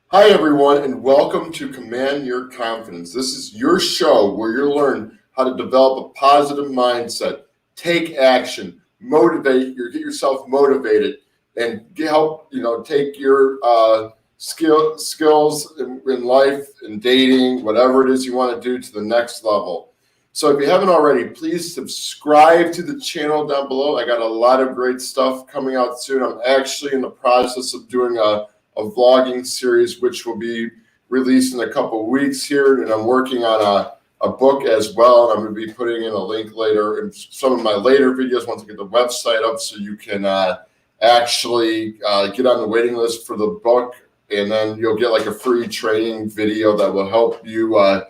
Hi, everyone, and welcome to Command Your Confidence. This is your show where you'll learn how to develop a positive mindset, take action, get yourself motivated, and help take your skills in life and dating, whatever it is you want to do, to the next level. So if you haven't already, please subscribe to the channel down below. I got a lot of great stuff coming out soon. I'm actually in the process of doing a vlogging series, which will be released in a couple of weeks here. And I'm working on a book as well. And I'm going to be putting in a link later in some of my later videos once I get the website up, so you can actually get on the waiting list for the book. And then you'll get like a free training video that will help you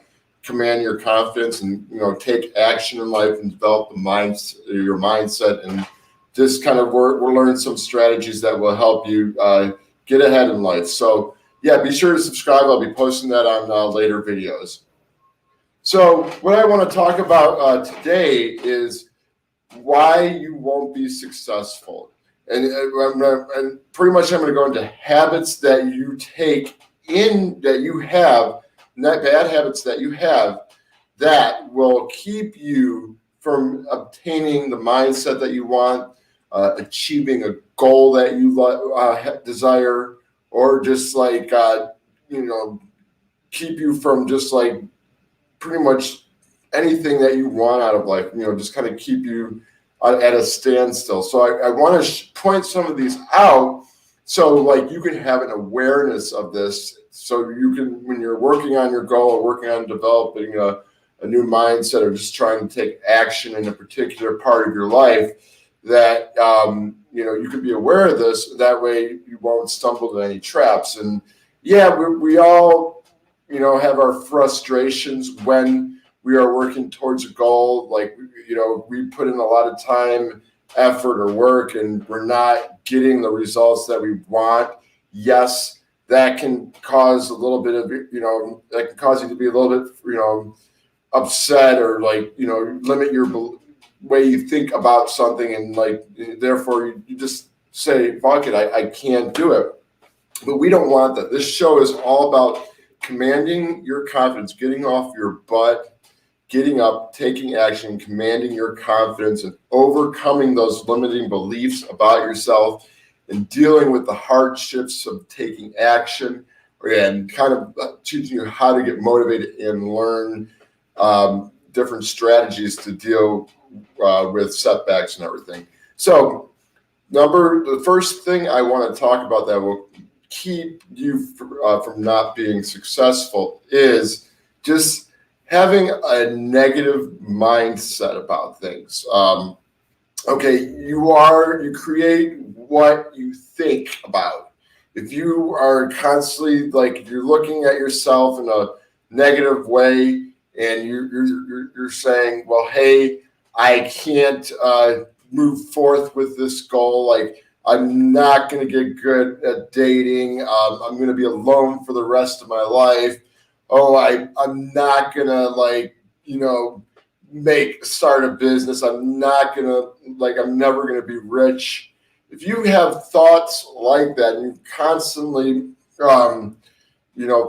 command your confidence and take action in life and develop your mindset, and just kind of we're learning some strategies that will help you get ahead in life. So yeah, be sure to subscribe. I'll be posting that on later videos. So what I want to talk about today is why you won't be successful. And pretty much I'm going to go into habits that you have, not bad habits that you have, that will keep you from obtaining the mindset that you want, achieving a goal that you desire, or just keep you from just like pretty much anything that you want out of life, just kind of keep you at a standstill. So I want to point some of these out, so like you can have an awareness of this, so you can, when you're working on your goal or working on developing a new mindset, or just trying to take action in a particular part of your life, that you can be aware of this. That way you won't stumble into any traps. And yeah, we all have our frustrations when we are working towards a goal. Like we put in a lot of time, effort, or work, and we're not getting the results that we want. Yes, that can cause a little bit of that can cause you to be a little bit upset, or limit your way you think about something, and therefore you just say, fuck it, I can't do it. But we don't want that. This show is all about commanding your confidence, getting off your butt, getting up, taking action, commanding your confidence, and overcoming those limiting beliefs about yourself, and dealing with the hardships of taking action, and kind of teaching you how to get motivated and learn different strategies to deal with setbacks and everything. So the first thing I want to talk about that will keep you from not being successful is just having a negative mindset about things. You create what you think about. If you are constantly if you're looking at yourself in a negative way, and you're saying, well, hey, I can't move forth with this goal. Like, I'm not going to get good at dating. I'm going to be alone for the rest of my life. Oh, I'm not going to start a business. I'm never going to be rich. If you have thoughts like that, and you constantly,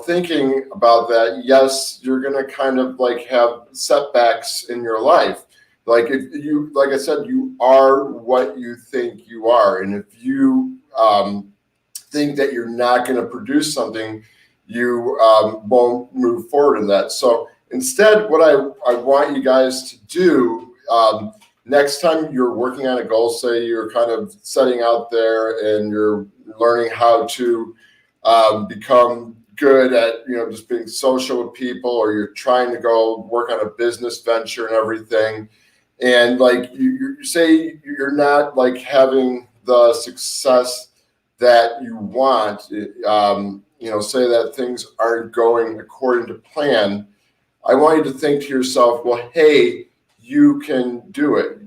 thinking about that, yes, you're going to kind of have setbacks in your life. Like I said, you are what you think you are. And if you think that you're not going to produce something, you won't move forward in that. So instead, what I want you guys to do, next time you're working on a goal, say you're kind of setting out there and you're learning how to become good at just being social with people, or you're trying to go work on a business venture and everything, and you say you're not having the success that you want, say that things aren't going according to plan, I want you to think to yourself, well, hey, you can do it.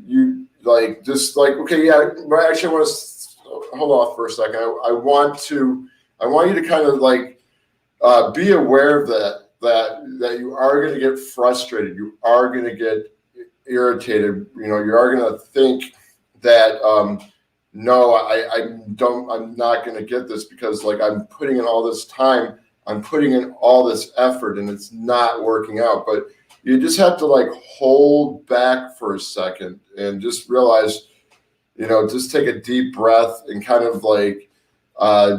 Okay, yeah, but actually I want to hold off for a second. I want you to kind of be aware of that you are going to get frustrated. You are going to get irritated. You are going to think that, no, I'm not going to get this, because I'm putting in all this time. I'm putting in all this effort and it's not working out. But you just have to like hold back for a second and just realize, just take a deep breath and kind of like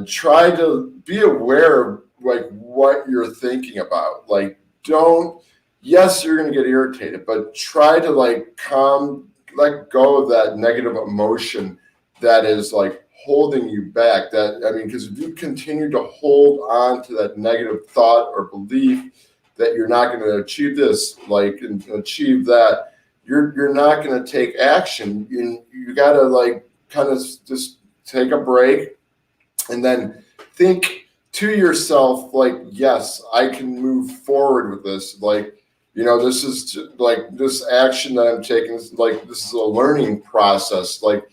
try to be aware of like what you're thinking about. Like, yes, you're going to get irritated, but try to like let go of that negative emotion that is like holding you back. Because if you continue to hold on to that negative thought or belief that you're not going to achieve this, like, and achieve that, you're not going to take action. You got to like kind of just take a break and then think to yourself, like, yes, I can move forward with this. Like, this is like this action that I'm taking. Like, this is a learning process. Like,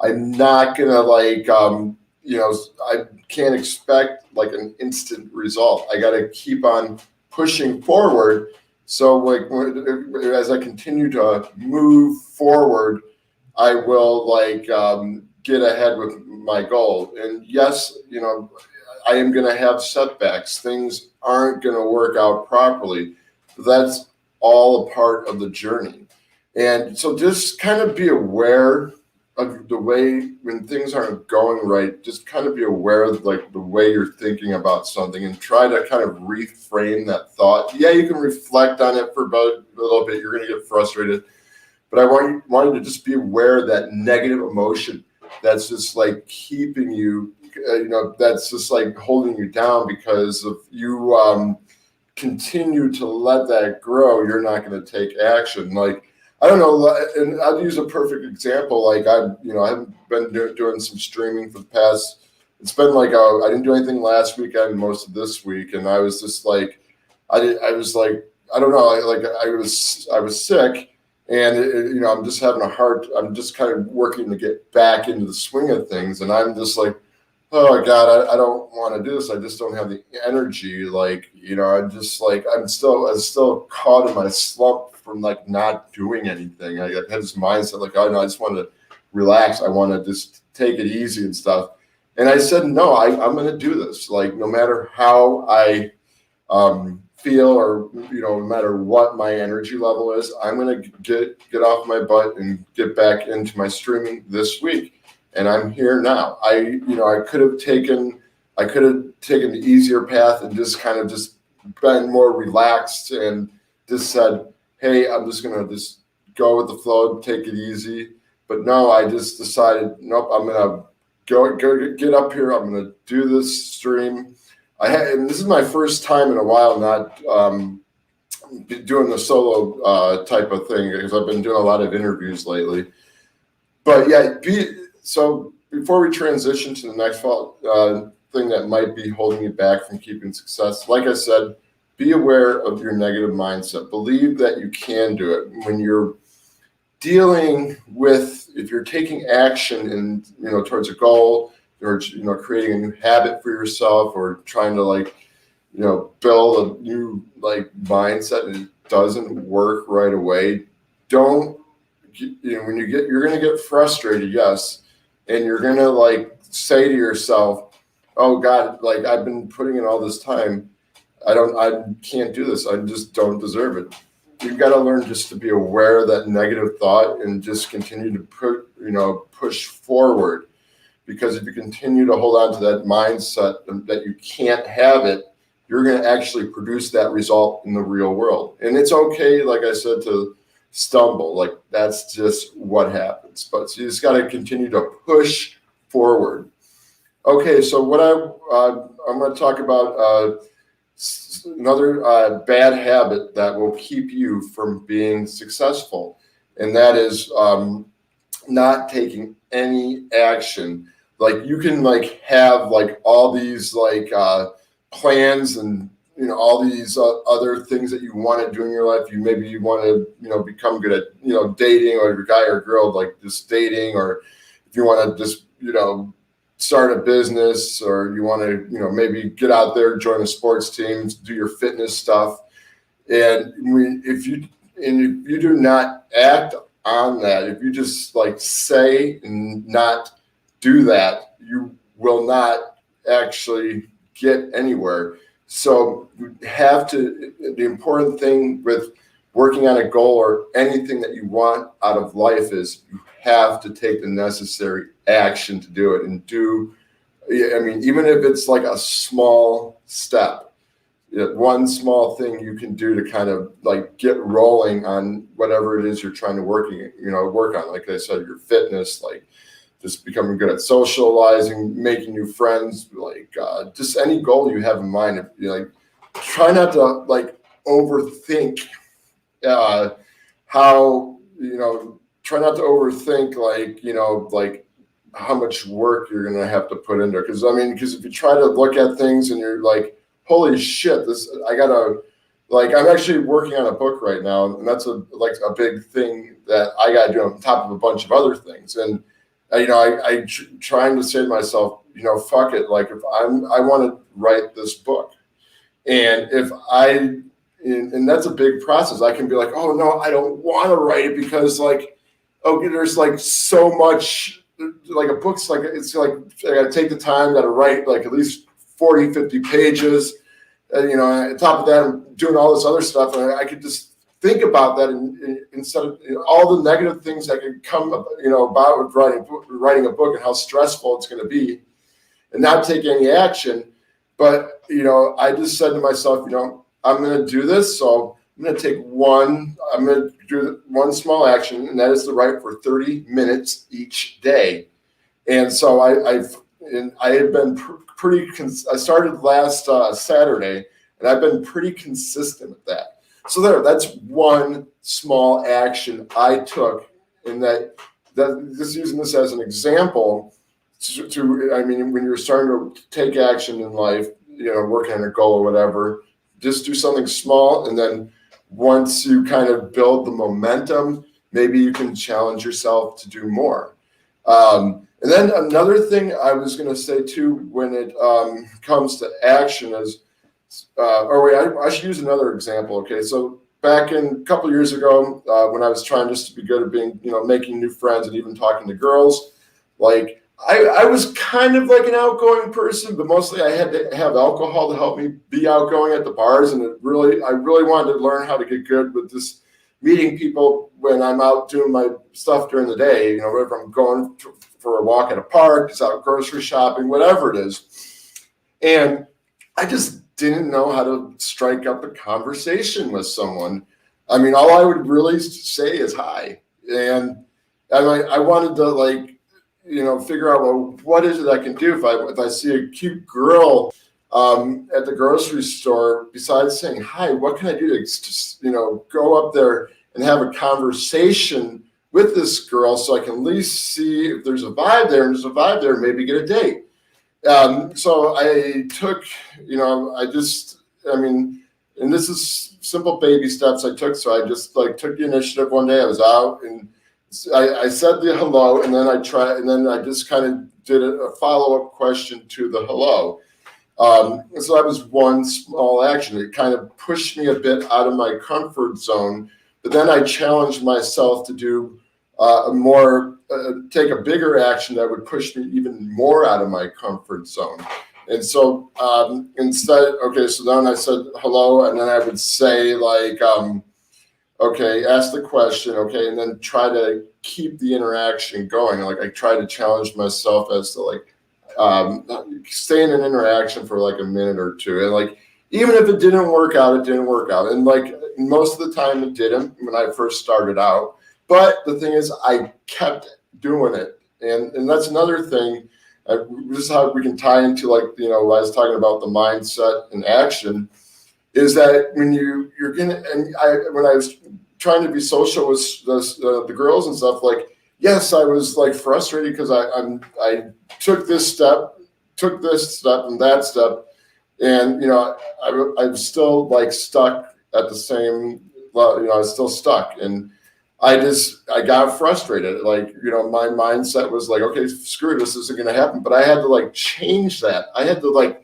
I'm not gonna like, I can't expect like an instant result. I got to keep on pushing forward. So like, as I continue to move forward, I will like get ahead with my goal. And yes, I am going to have setbacks. Things aren't going to work out properly. That's all a part of the journey. And so just kind of be aware of the way when things aren't going right, just kind of be aware of like the way you're thinking about something and try to kind of reframe that thought. Yeah, you can reflect on it for about a little bit. You're going to get frustrated. But I want you to just be aware of that negative emotion that's just like keeping you, that's just like holding you down, because if you continue to let that grow, you're not going to take action. Like, I don't know, and I'll use a perfect example. Like, I've been doing some streaming for the past, it's been like, I didn't do anything last weekend, most of this week. And I was just like, I was like, I don't know, I was sick. And I'm just I'm just kind of working to get back into the swing of things. And I'm just like, oh God, I don't want to do this. I just don't have the energy. Like, I'm just like, I'm still caught in my slump from like not doing anything. I had this mindset like, oh no, I just want to relax. I want to just take it easy and stuff. And I said, no, I'm going to do this. Like, no matter how I feel, or no matter what my energy level is, I'm going to get off my butt and get back into my streaming this week. And I'm here now. I could have taken the easier path and just kind of just been more relaxed and just said, hey, I'm just going to just go with the flow, take it easy. But no, I just decided, nope, I'm going to go get up here. I'm going to do this stream. And this is my first time in a while not doing the solo type of thing, because I've been doing a lot of interviews lately. But yeah, so before we transition to the next thing that might be holding you back from keeping success, like I said, be aware of your negative mindset. Believe that you can do it. When you're dealing with, if you're taking action and towards a goal, or creating a new habit for yourself, or trying to like build a new like mindset, and it doesn't work right away, you're going to get frustrated, yes, and you're going to like say to yourself, oh God, like I've been putting in all this time, I can't do this, I just don't deserve it. You've got to learn just to be aware of that negative thought and just continue to push forward. Because if you continue to hold on to that mindset that you can't have it, you're going to actually produce that result in the real world. And it's okay, like I said, to stumble. Like, that's just what happens. But so you just got to continue to push forward. Okay, so what I'm going to talk about another bad habit that will keep you from being successful, and that is not taking any action. Like, you can like have like all these like plans and all these other things that you want to do in your life. Maybe you want to become good at dating, or if a guy or girl, like just dating, or if you want to just start a business, or you want to maybe get out there, join a sports team, do your fitness stuff. And if you do not act on that, if you just like say and not do that, you will not actually get anywhere. So you have to, the important thing with working on a goal or anything that you want out of life is you have to take the necessary action to do it and do, I mean, even if it's like a small step, one small thing you can do to kind of like get rolling on whatever it is you're trying to work on. Like I said, your fitness, like just becoming good at socializing, making new friends, like just any goal you have in mind. If you like, try not to like overthink how, try not to overthink like how much work you're going to have to put into it. Because if you try to look at things and you're like, holy shit, I'm actually working on a book right now, and that's a big thing that I got to do on top of a bunch of other things. And I trying to say to myself, fuck it. Like if I want to write this book, and and that's a big process. I can be like, oh no, I don't want to write it because like, okay, there's like so much, like a book's like, it's like, I got to take the time, got to write like at least 40, 50 pages. And, on top of that, I'm doing all this other stuff. And I could just think about that instead of all the negative things that could come, about with writing a book and how stressful it's going to be and not take any action. But, I just said to myself, I'm going to do this. So I'm going to do one small action, and that is to write for 30 minutes each day. And so I have been I started last Saturday, and I've been pretty consistent with that. So that's one small action I took, in that just using this as an example when you're starting to take action in life, working on a goal or whatever, just do something small. And then once you kind of build the momentum, maybe you can challenge yourself to do more. And then another thing I was going to say too, when it comes to action is, I should use another example. Okay, so back in a couple of years ago, when I was trying just to be good at being, making new friends and even talking to girls, like I was kind of like an outgoing person, but mostly I had to have alcohol to help me be outgoing at the bars, and I really wanted to learn how to get good with this meeting people when I'm out doing my stuff during the day. If I'm going for a walk at a park, just out grocery shopping, whatever it is. And I just didn't know how to strike up a conversation with someone. All I would really say is hi. And I wanted to figure out, well, what is it I can do if I see a cute girl at the grocery store, besides saying hi, what can I do to just, go up there and have a conversation with this girl, so I can at least see if there's a vibe there, and there's a vibe there, maybe get a date. So I took, and this is simple baby steps I took. So I just took the initiative one day. I was out and I said the hello, and then I just kind of did a follow-up question to the hello. So that was one small action. It kind of pushed me a bit out of my comfort zone, but then I challenged myself to do take a bigger action that would push me even more out of my comfort zone. And so so then I said hello, and then I would say ask the question, and then try to keep the interaction going. Like I try to challenge myself as to stay in an interaction for a minute or two. And even if it didn't work out, it didn't work out. And most of the time it didn't when I first started out. But the thing is, I kept doing it. And that's another thing. This is how we can tie into I was talking about the mindset and action, is that when when I was trying to be social with the girls and stuff, yes, I was frustrated because I took this step and that step, and I'm still stuck at the same level. I was still stuck, and I got frustrated. My mindset was okay, screw it, this isn't going to happen. But I had to change that. I had to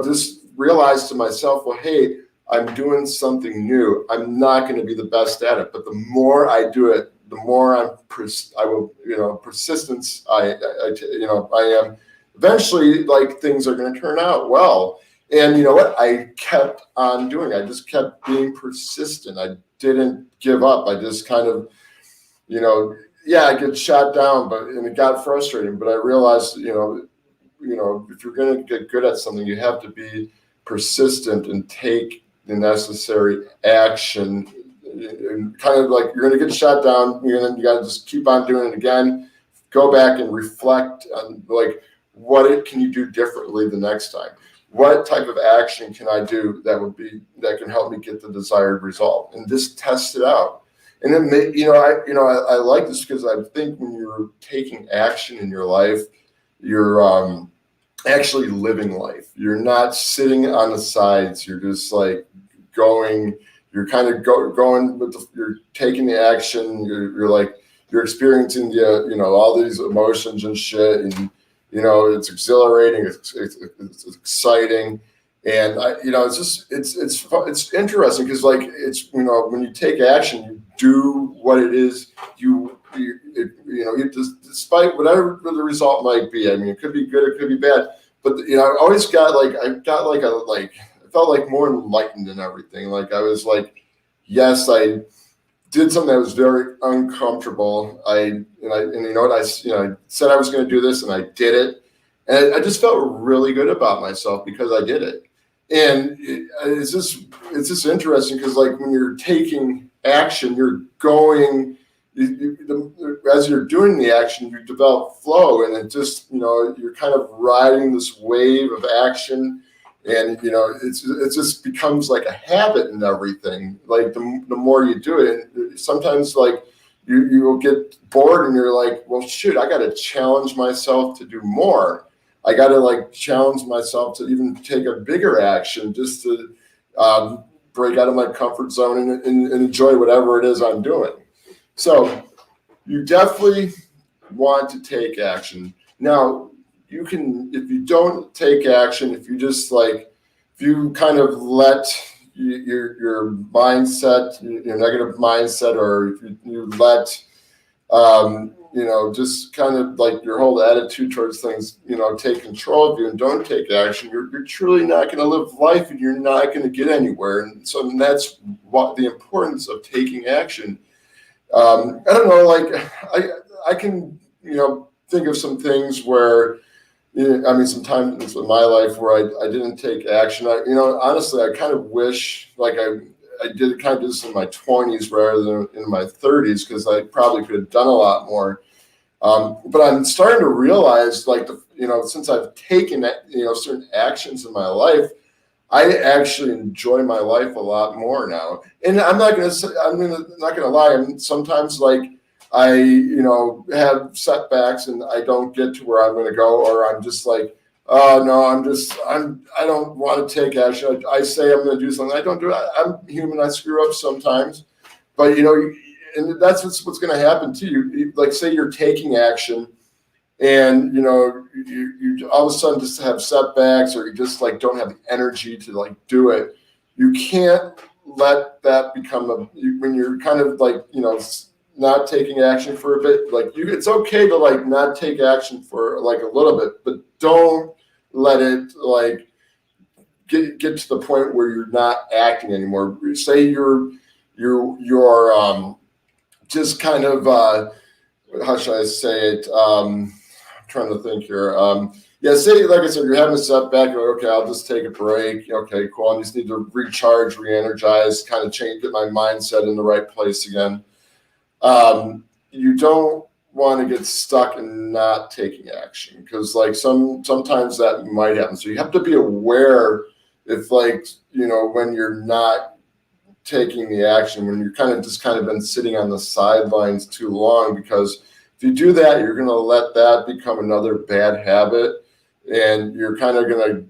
just realize to myself, well, hey, I'm doing something new. I'm not going to be the best at it, but the more I do it, the more persistence I am. Eventually, things are going to turn out well. And you know what? I kept on doing it. I just kept being persistent. I didn't give up. I just kind of, yeah, I get shot down, and it got frustrating. But I realized, if you're going to get good at something, you have to be persistent and take the necessary action. And kind of like you're going to get shot down, then you got to just keep on doing it again. Go back and reflect on like what can you do differently the next time. What type of action can I do that can help me get the desired result, and just test it out. And then I like this because I think when you're taking action in your life, you're actually living life. You're not sitting on the sides. You're just like going. You're kind of going with you're taking the action. You're experiencing all these emotions and shit, and it's exhilarating. It's exciting, and it's interesting because like it's when you take action, you do what it is despite whatever the result might be. I mean, it could be good, it could be bad, but I always I felt like more enlightened and everything. Like I was like, yes, I did something that was very uncomfortable. I said I was going to do this, and I did it, and I just felt really good about myself because I did it. And it's just interesting because like when you're taking action, you're going. As you're doing the action, you develop flow, and it just you're kind of riding this wave of action. And it just becomes like a habit and everything. Like the more you do it, and sometimes like you will get bored and you're like, well, shoot, I got to challenge myself to do more. I got to like challenge myself to even take a bigger action just to break out of my comfort zone and enjoy whatever it is I'm doing. So you definitely want to take action. Now, you can, if you don't take action, if you kind of let your mindset, your negative mindset, or if you let, just kind of like your whole attitude towards things, take control of you and don't take action, you're truly not going to live life, and you're not going to get anywhere. And so that's what the importance of taking action. I don't know, like I can, think of some things where, some times in my life where I didn't take action. Honestly, I kind of wish like I did kind of this in my 20s rather than in my 30s, because I probably could have done a lot more. But I'm starting to realize, like, since I've taken, certain actions in my life, I actually enjoy my life a lot more now. And I'm not gonna lie. Sometimes like I, have setbacks and I don't get to where I'm going to go, or I'm just like, oh no, I don't want to take action. I say I'm going to do something, I don't do it. I'm human. I screw up sometimes, but and that's what's going to happen to you. Like say you're taking action, and you all of a sudden just have setbacks, or you just like don't have the energy to like do it. You can't let that become when you're kind of like not taking action for a bit. Like it's okay to like not take action for like a little bit, but don't let it like get to the point where you're not acting anymore. Say you're just kind of how should I say it? I'm trying to think here. Say, like I said, you're having a setback. You're like, okay, I'll just take a break. Okay, cool. I just need to recharge, re-energize, kind of get my mindset in the right place again. You don't want to get stuck in not taking action, because like sometimes that might happen. So you have to be aware if when you're not taking the action, when you're kind of been sitting on the sidelines too long, because if you do that, you're going to let that become another bad habit, and you're kind of going to,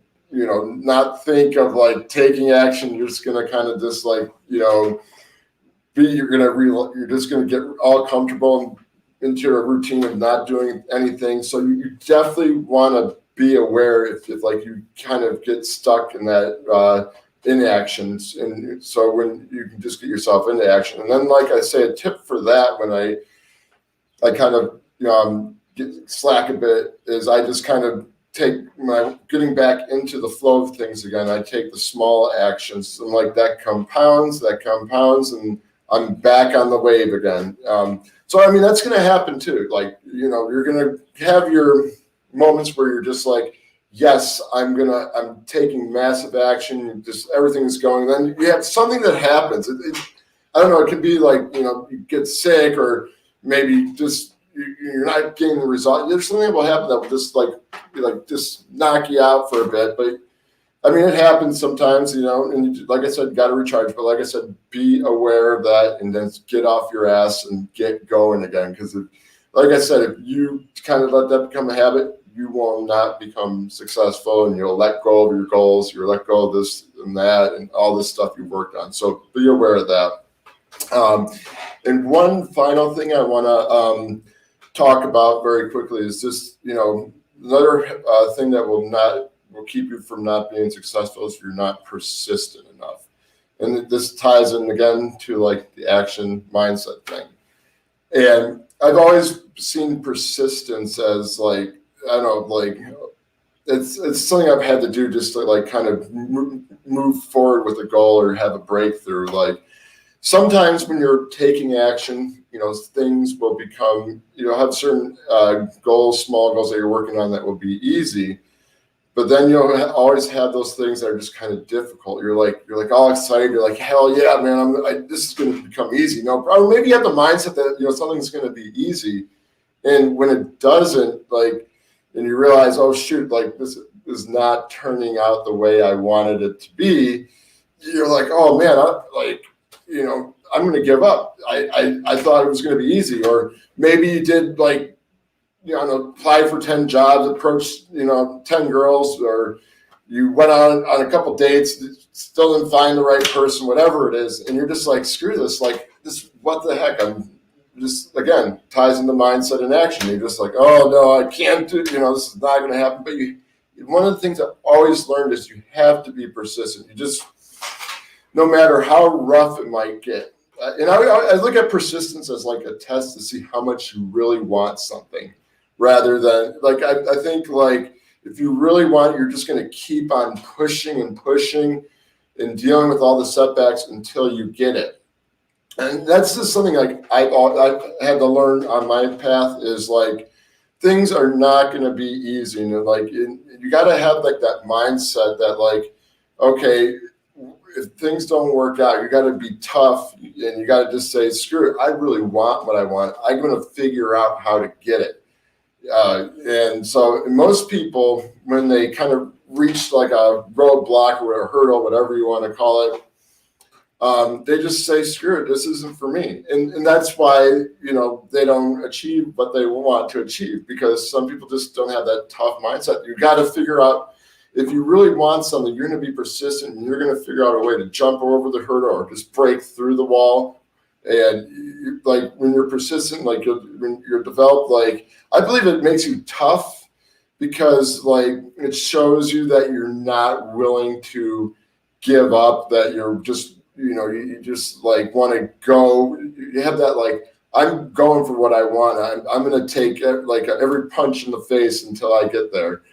not think of like taking action. You're just going to kind of just like, you're just going to get all comfortable into a routine of not doing anything. So you definitely want to be aware if like you kind of get stuck in that inactions. And so when you can just get yourself into action. And then, like I say, a tip for that, when I kind of get slack a bit, is I just kind of getting back into the flow of things again, I take the small actions, and like that compounds, and I'm back on the wave again. So I mean, that's going to happen too. Like, you're going to have your moments where you're just like, yes, I'm taking massive action. Just everything's going. Then you have something that happens. I don't know. It could be like, you get sick, or maybe just you're not getting the result. There's something that will happen that will just knock you out for a bit. But I mean, it happens sometimes, and like I said, you got to recharge. But like I said, be aware of that and then get off your ass and get going again. Because like I said, if you kind of let that become a habit, you will not become successful, and you'll let go of your goals. You'll let go of this and that and all this stuff you've worked on. So be aware of that. And one final thing I want to talk about very quickly is just, another thing that will keep you from not being successful is if you're not persistent enough. And this ties in again to like the action mindset thing. And I've always seen persistence as like, I don't know, like it's something I've had to do just to like kind of move forward with a goal or have a breakthrough. Like sometimes when you're taking action, things will become, have certain goals, small goals that you're working on that will be easy. But then you'll always have those things that are just kind of difficult. You're like all excited. You're like, hell yeah, man! This is going to become easy. No problem. Maybe you have the mindset that something's going to be easy, and when it doesn't, and you realize, oh shoot, like this is not turning out the way I wanted it to be. You're like, oh man, I'm going to give up. I thought it was going to be easy, or maybe you did apply for 10 jobs, approached 10 girls, or you went on a couple dates, still didn't find the right person, whatever it is, and you're just like, screw this, what the heck? I'm just, again, ties into mindset and action. You're just like, oh no, I can't do, this is not going to happen. But one of the things I've always learned is you have to be persistent. You just, no matter how rough it might get. And I look at persistence as like a test to see how much you really want something, rather than I think if you really want it, you're just going to keep on pushing and pushing and dealing with all the setbacks until you get it. And that's just something I've had to learn on my path is things are not going to be easy. And you got to have that mindset that okay, if things don't work out, you got to be tough, and you got to just say, screw it. I really want what I want. I'm going to figure out how to get it. And so most people, when they kind of reach a roadblock or a hurdle, whatever you want to call it, they just say, screw it, this isn't for me. And that's why, they don't achieve what they want to achieve, because some people just don't have that tough mindset. You got to figure out, if you really want something, you're going to be persistent, and you're going to figure out a way to jump over the hurdle or just break through the wall. And when you're persistent, when you're developed, I believe it makes you tough, because it shows you that you're not willing to give up, that you're just, you just want to go. You have that I'm going for what I want. I'm going to take every punch in the face until I get there.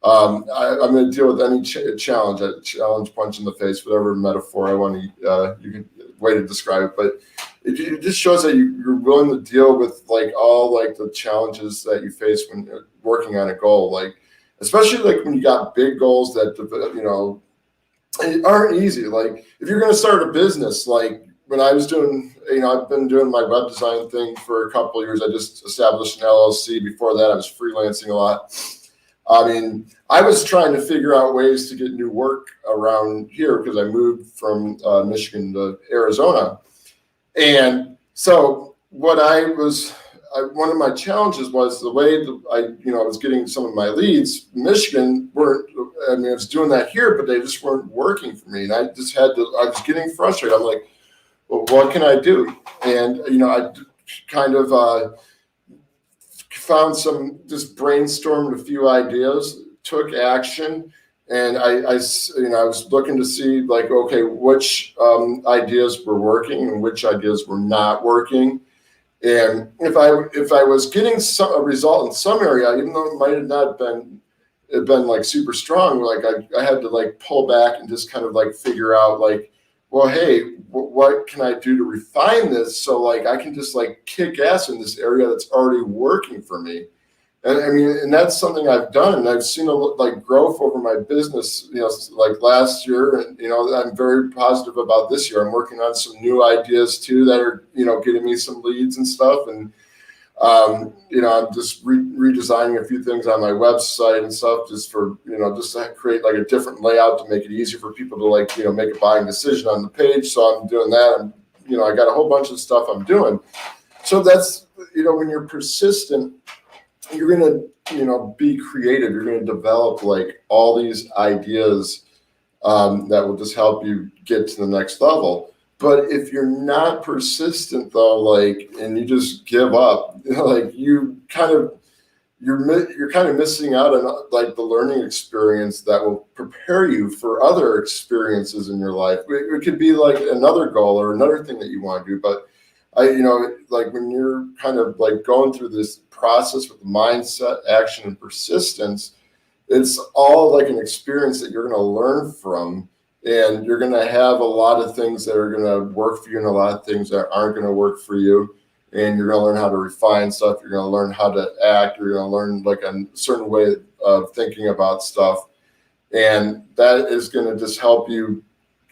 I'm going to deal with any challenge, a challenge, punch in the face, whatever metaphor I want to, you can way to describe it. But it just shows that you're willing to deal with all the challenges that you face when you're working on a goal. Especially when you got big goals that, aren't easy. If you're going to start a business, when I was doing, I've been doing my web design thing for a couple of years. I just established an LLC. Before that, I was freelancing a lot. I mean, I was trying to figure out ways to get new work around here, because I moved from Michigan to Arizona. And so one of my challenges was the way that I was getting some of my leads. Michigan I was doing that here, but they just weren't working for me. And I was getting frustrated. I'm like, well, what can I do? And, I kind of found just brainstormed a few ideas, took action. And I was looking to see okay, which ideas were working and which ideas were not working. And if I was getting a result in some area, even though it might have not been had been like super strong, like I had to like pull back and just kind of like figure out like, well, hey, what can I do to refine this so like I can just like kick ass in this area that's already working for me. And I mean, and that's something I've done, and I've seen like growth over my business, like last year, and I'm very positive about this year. I'm working on some new ideas too that are getting me some leads and stuff, and I'm just redesigning a few things on my website and stuff, just for just to create like a different layout to make it easier for people to like make a buying decision on the page. So I'm doing that, and I got a whole bunch of stuff I'm doing. So that's when you're persistent, you're going to be creative. You're going to develop like all these ideas that will just help you get to the next level. But if you're not persistent though, like, and you just give up, like you're kind of missing out on like the learning experience that will prepare you for other experiences in your life. It could be like another goal or another thing that you want to do. But like when you're kind of like going through this process with mindset, action, and persistence, it's all like an experience that you're going to learn from. And you're going to have a lot of things that are going to work for you and a lot of things that aren't going to work for you. And you're going to learn how to refine stuff. You're going to learn how to act. You're going to learn like a certain way of thinking about stuff. And that is going to just help you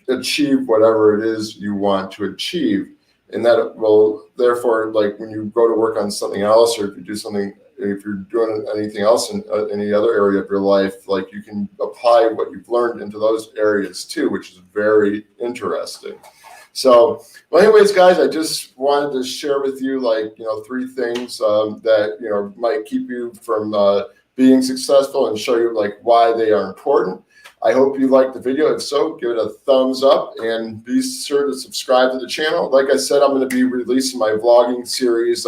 achieve whatever it is you want to achieve. And that will therefore, like when you go to work on something else, or if you're doing anything else in any other area of your life, like you can apply what you've learned into those areas too, which is very interesting. So, well, anyways, guys, I just wanted to share with you like, 3 things that, might keep you from being successful and show you like why they are important. I hope you liked the video. If so, give it a thumbs up and be sure to subscribe to the channel. Like I said, I'm going to be releasing my vlogging series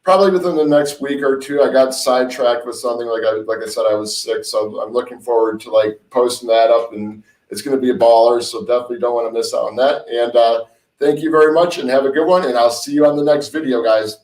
probably within the next week or 2. I got sidetracked with something, like I said, I was sick, so I'm looking forward to like posting that up, and it's going to be a baller. So definitely don't want to miss out on that. And thank you very much, and have a good one. And I'll see you on the next video, guys.